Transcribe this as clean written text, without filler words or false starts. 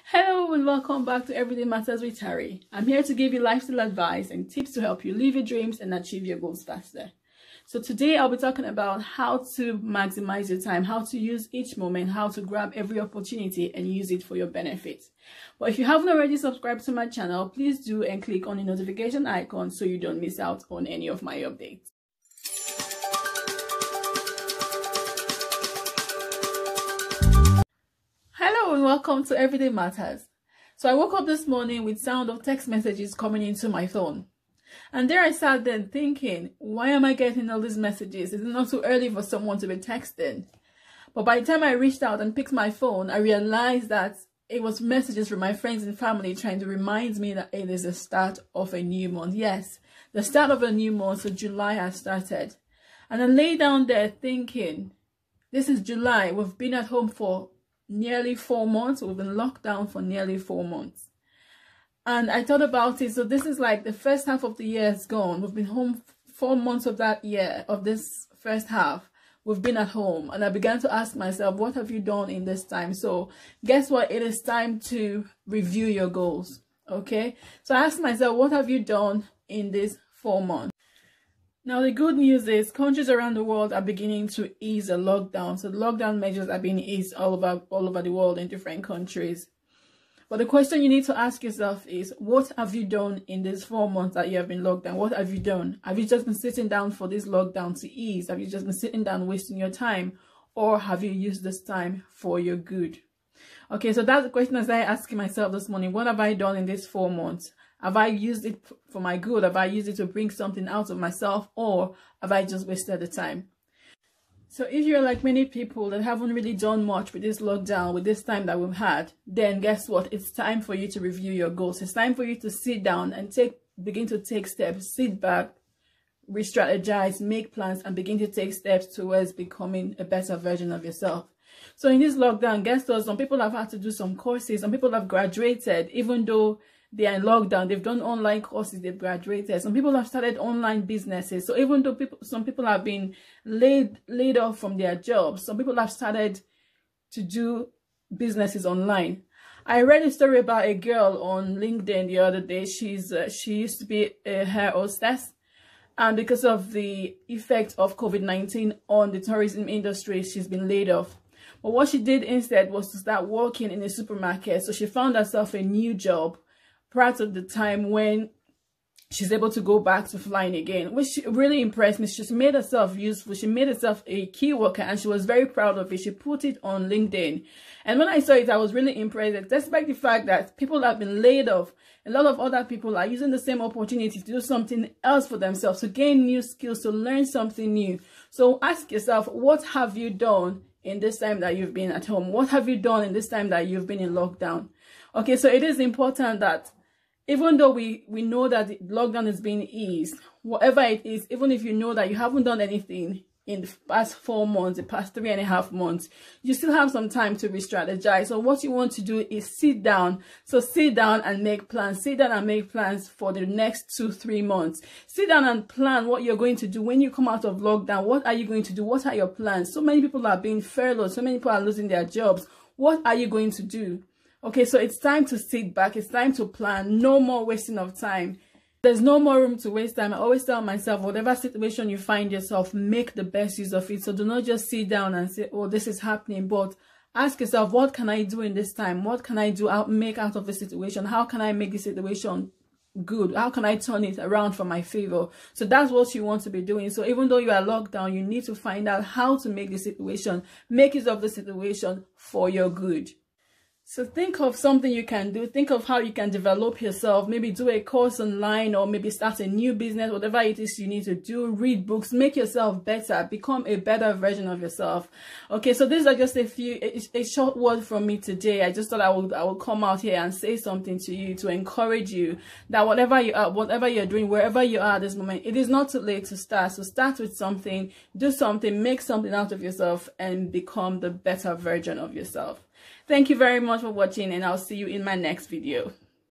Hello and welcome back to Everyday Matters with Terry. I'm here to give you lifestyle advice and tips to help you live your dreams and achieve your goals faster. So today I'll be talking about how to maximize your time, how to use each moment, how to grab every opportunity and use it for your benefit. But if you haven't already subscribed to my channel, please do and click on the notification icon so you don't miss out on any of my updates. Hello and welcome to Everyday Matters. So I woke up this morning with sound of text messages coming into my phone. And there I sat then thinking, why am I getting all these messages? Is it not too early for someone to be texting? But by the time I reached out and picked my phone, I realized that it was messages from my friends and family trying to remind me that it is the start of a new month. Yes, the start of a new month, so July has started. And I lay down there thinking, this is July. We've been at home for nearly 4 months. We've been locked down for nearly 4 months. And I thought about it. So this is like the first half of the year is gone. We've been home 4 months of that year, of this first half. We've been at home. And I began to ask myself, what have you done in this time? So guess what? It is time to review your goals. Okay. So I asked myself, what have you done in these 4 months? Now, the good news is countries around the world are beginning to ease the lockdown. So the lockdown measures are being eased all over the world in different countries. But the question you need to ask yourself is, what have you done in these 4 months that you have been locked down? What have you done? Have you just been sitting down for this lockdown to ease? Have you just been sitting down wasting your time? Or have you used this time for your good? Okay, so that's the question I started asking myself this morning. What have I done in these 4 months? Have I used it for my good? Have I used it to bring something out of myself? Or have I just wasted the time? So if you're like many people that haven't really done much with this lockdown, with this time that we've had, then guess what? It's time for you to review your goals. It's time for you to sit down and begin to take steps. Sit back, re-strategize, make plans, and begin to take steps towards becoming a better version of yourself. So in this lockdown, guess what? Some people have had to do some courses. Some people have graduated, even though they are in lockdown. They've done online courses, they've graduated. Some people have started online businesses. So even though some people have been laid off from their jobs, some people have started to do businesses online. I read a story about a girl on LinkedIn the other day. She used to be a hair hostess, and because of the effect of COVID-19 on the tourism industry, she's been laid off. But what she did instead was to start working in a supermarket. So she found herself a new job prior to the time when she's able to go back to flying again, which really impressed me. She made herself useful. She made herself a key worker, and she was very proud of it. She put it on LinkedIn. And when I saw it, I was really impressed. Despite the fact that people have been laid off, a lot of other people are using the same opportunity to do something else for themselves, to gain new skills, to learn something new. So ask yourself, what have you done in this time that you've been at home? What have you done in this time that you've been in lockdown? Okay, so it is important that even though we know that the lockdown is being eased, whatever it is, even if you know that you haven't done anything in the past 4 months, the past 3.5 months, you still have some time to re-strategize. So what you want to do is sit down. So sit down and make plans. Sit down and make plans for the next 2-3 months. Sit down and plan what you're going to do when you come out of lockdown. What are you going to do? What are your plans? So many people are being furloughed. So many people are losing their jobs. What are you going to do? Okay, so it's time to sit back. It's time to plan. No more wasting of time. There's no more room to waste time. I always tell myself, whatever situation you find yourself, make the best use of it. So do not just sit down and say, oh, this is happening. But ask yourself, what can I do in this time? What can I do? Make out of the situation? How can I make the situation good? How can I turn it around for my favor? So that's what you want to be doing. So even though you are locked down, you need to find out how to make the situation, make use of the situation for your good. So think of something you can do. Think of how you can develop yourself. Maybe do a course online, or maybe start a new business, whatever it is you need to do. Read books, make yourself better, become a better version of yourself. Okay, so these are just a short word from me today. I just thought I would come out here and say something to you to encourage you that whatever you're doing, wherever you are at this moment, it is not too late to start. So start with something, do something, make something out of yourself, and become the better version of yourself. Thank you very much for watching, and I'll see you in my next video.